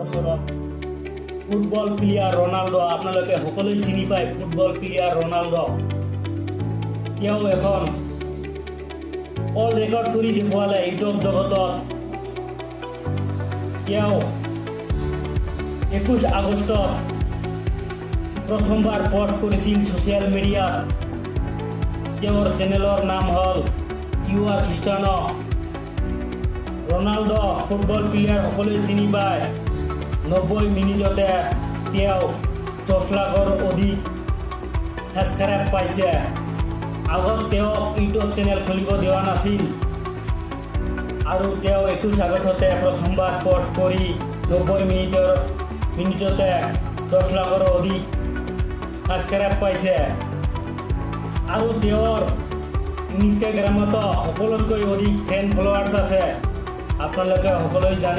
Football player Ronaldo আপোনালোকে সকলোৱে চিনি পায়। ফুটবল প্লেয়াৰ ৰনাল্ডো তেওঁ এখন অল ৰেকৰ্ড কৰি দেখুৱালে ইউটিউব জগতত। তেওঁ 21 আগষ্টত প্ৰথমবাৰ পোষ্ট কৰিছিল ছ'চিয়েল মিডিয়াত। তেওঁৰ চেনেলৰ নাম হ'ল ইউ আৰ খ্ৰীষ্টানো। ৰনাল্ডো ফুটবল প্লেয়াৰ সকলোৱে চিনি পায়। 90 মিনিটতে তেওঁ 10 লাখৰ অধিক ছাবস্ক্ৰাইব পাইছে। আগত তেওঁ ইউটিউব চেনেল খুলিব দিয়া নাছিল আৰু তেওঁ 21 আগষ্টতে প্ৰথমবাৰ পোষ্ট কৰি 90 মিনিটতে 10 লাখৰ অধিক ছাবস্ক্ৰাইব পাইছে আৰু তেওঁৰ ইনষ্টাগ্ৰামতো সকলোতকৈ অধিক ফ্ৰেণ্ড ফলোৱাৰ্ছ আছে। আপোনালোকে সকলোৱে জানে।